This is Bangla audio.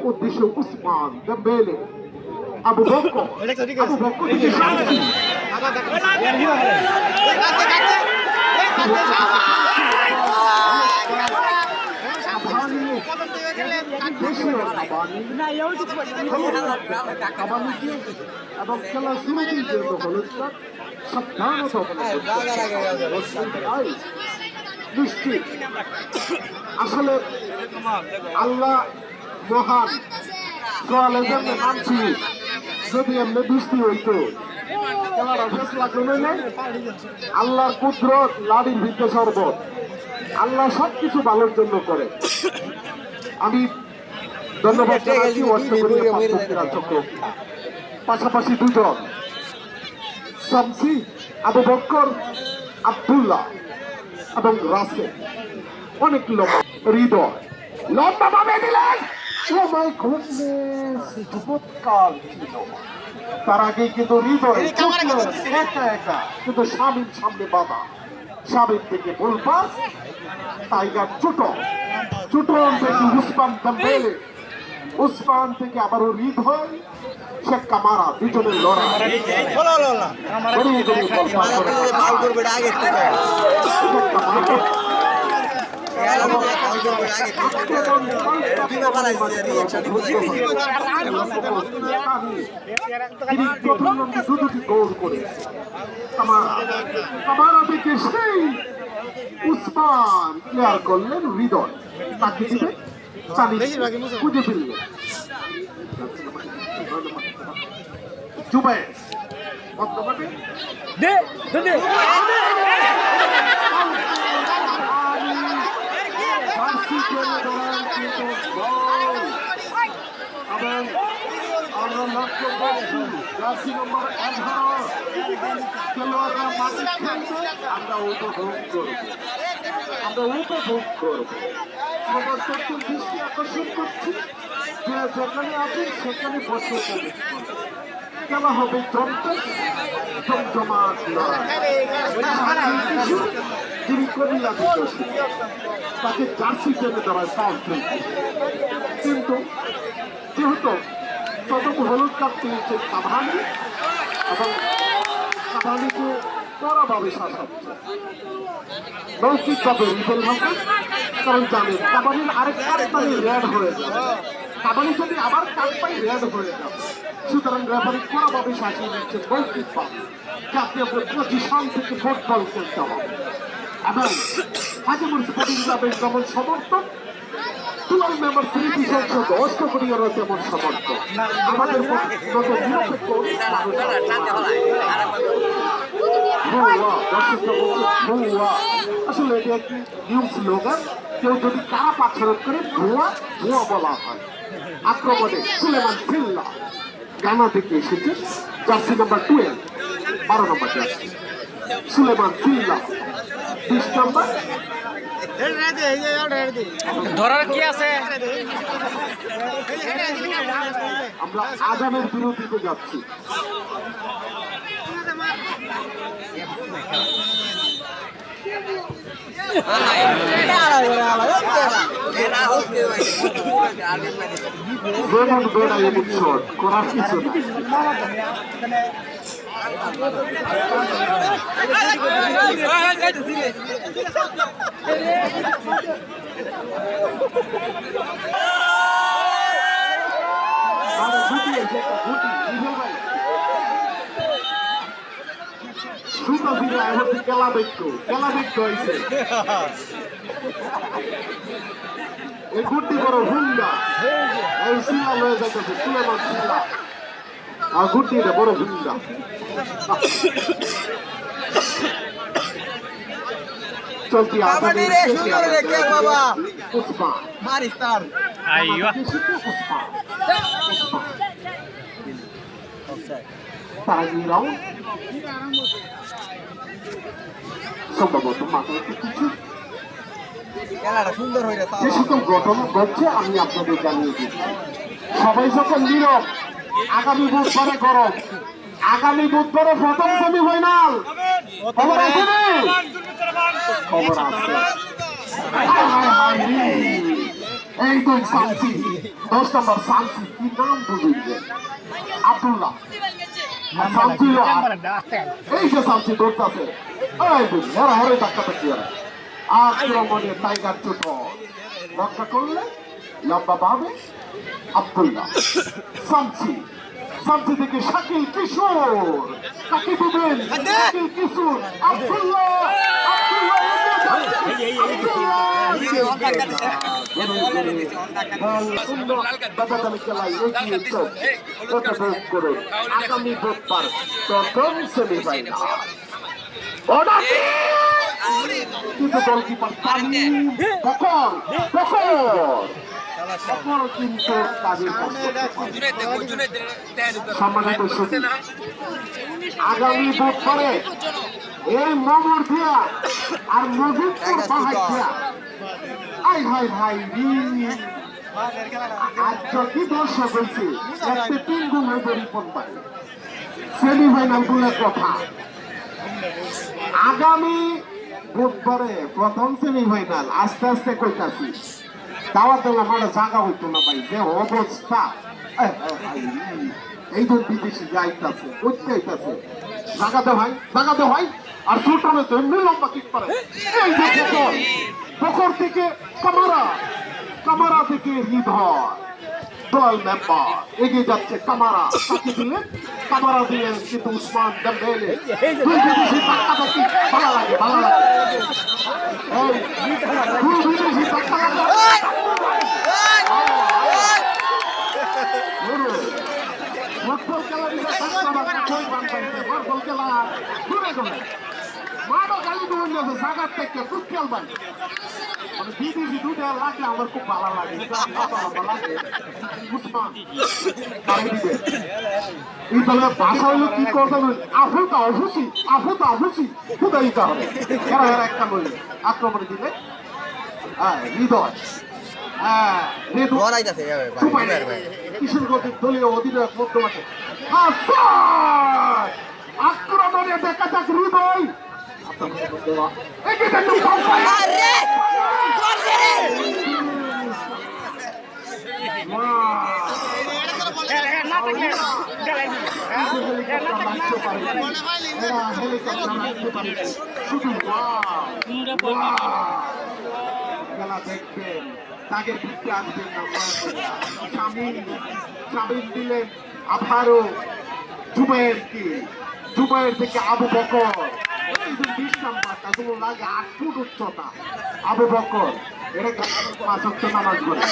উদ্দেশ্যে উসমান দেম্বেলে আবু বকর থেকে শান্তি এবং খেলা শুরুতেই জন্য হল সাবধানতা নিশ্চিত আসলে আল্লাহ মহান মানছি যদি এমনি বৃষ্টি হইতো খেলাটা শেষ লাগলো না আল্লাহর কুদরত লাড়ির ভিতরে শরবত আল্লাহ সবকিছু ভালোর জন্য করে আমি ধন্যবাদ জানাচ্ছি চক্র পাশাপাশি দুজন শামসি আবু বকর আব্দুল্লাহ এবং রাসেল অনেক লম্বা হৃদয় লম্বা ভাবে দিলেন সময় ঘুরলে যুবৎকাল ছিল তার আগে কিন্তু হৃদয় একা একা কিন্তু স্বামীর সামনে বাধা স্বামীর থেকে বলবা টাইগার চুটন থেকে উসমান দেম্বেলে উসমান থেকে আবারও হৃদয় শেখ কামারা দুজনের লড়াই কামারা থেকে সেই উসমান ক্লিয়ার করলেন হৃদয় তাকে দিবে খুঁজে ফিরলেন জুবায়ের আমরা লক্ষ্য করছি জার্সি নম্বর 11 খেলোয়াড়রা মাঠে খেলছে আমরা উপভোগ করব প্রদর্শকদের দৃষ্টি আকর্ষণ করছি যে যেখানে আছেন সেখানে বসে খেলা হবে জমজমাট যিনি কবিলা তাকে জার্সি টেনে দেওয়ায় ফাউল কিন্তু যেহেতু তদন্ত হলুদ কার্ড পেয়েছে কাভানি এবং কাভানিকে কড়াভাবে শাসাচ্ছে মৌখিকভাবে রিপেল হবে কারণ জানেন কাভানির আরেক কার্ডটাই রেড হয়ে যাবে কাভানি যদি আবার কার্ড পাই রেড হয়ে যাবে সুতরাং রেফারি কড়াভাবে শাসিয়ে নিচ্ছে মৌখিকভাবে জাতীয় পজিশন থেকে ফুটবল খেলতে হবে এবং হাজিপুর স্পোর্টিং ক্লাবের যেমন সমর্থক টুয়েলভ মেম্বার 3 বিশেষ অষ্টপরিবারও তেমন সমর্থক আমাদের মতো নিরপেক্ষ আসলে এটি একটি নিউ স্লোগান কেউ যদি কারা পাচ্ছরত করে ভুয়া বলা হয় আক্রমণে সুলেমান ফিল্লা গানা থেকে এসেছে জার্সি নাম্বার 12 12 নম্বর জার্সি সুলেমান ফিল্লা 20 নম্বর ধরার কি আছে আমরা আজানের বিরতিতে যাচ্ছি করার কিছু খেলা দেখতো হয়েছে এই গুটি বড় হুন্ডা এই শিলা লয়ে যাইতেছে সুলেমান শিলা আর গুটি বড় হুন্ডা চলতি সম্ভবত মাথায় কিছু খেলাটা সুন্দর হয়ে গেছে যে সকল ঘটনা ঘটছে আমি আপনাদের জানিয়ে দিচ্ছি সবাই যখন নীরব আগামী বুধবারে গরম আগামী বুধবারে প্রথম সেমিফাইনাল খবর আছে খবর আছে এই তো শান্তি 10 নম্বর শান্তি কি নাম বুঝিয়ে আব্দুল্লাহ শান্তি এই যে শান্তি দৌড়তেছে এই বুঝি হেরা হেরে ধাক্কা পেটি আক্রমণে টাইগার চোট রক্ষা করলে লম্বা ভাবে আব্দুল্লাহ শান্তি শান্তি থেকে শাকিল কিশোর কাকে দিবেন শাকিল কিশোর আব্দুল্লাহ আগামী বুধবার প্রথম সেমিফাইনাল কিন্তু গোলকিপার কিন্তু কাজের সম্মানিত সুধী আগামী বুধবারে এই মোমর দিয়া আর মজিদপুর পাহাড় দিয়া আই হাই ভাই আজ কি দর্শক হয়েছে একটা 3 গুণ হয়ে রিপোর্ট পাই সেমিফাইনাল গুলোর কথা আগামী বুধবারে প্রথম সেমিফাইনাল আস্তে আস্তে কইতাছি দাওয়াত দিলাম আমার জায়গা হইতো না ভাই যে অবস্থা এই যে বিদেশি যাইতাছে ওইটাইতাছে জায়গাতে ভাই আর সুলতানে তো এমনি লম্বা কিক পারে এই যে পুকুর থেকে কামারা থেকে হৃদয় দল মেম্বার এগিয়ে যাচ্ছে কামারা দিলেন কিন্তু উসমান দেমবেলে দুই বিদেশি ধাক্কাধাক্কি ভালো লাগে দুই বিদেশি ফুটবল খেলা ঘুরে গেলে মাঠও খালি দৌড় যাচ্ছে জায়গার থেকে ফুটবল বাই মানে বিদেশি দুটা লাগলে আমার খুব ভালো লাগে উসমান এই দলের ভাষা হইলো কি করতে হবে আফুতা অফুসি খুদাই দিতে হবে এরা একটা বলি আক্রমণে দিলে হৃদয় কিশোরগঞ্জের দলীয় অধিনায়ক মধ্যমাঠে আক্রমণে দেখা যাক হৃদয় খেলা দেখবেন তাকে ফিরতে আসবেন না শামিল দিলেন আবারও জুবাইর থেকে আবু বকর 20 নাম্বারটা কোনো লাগে 8 ফুট উচ্চতা আবু বকর এটা 5 ওয়াক্ত নামাজ পড়ে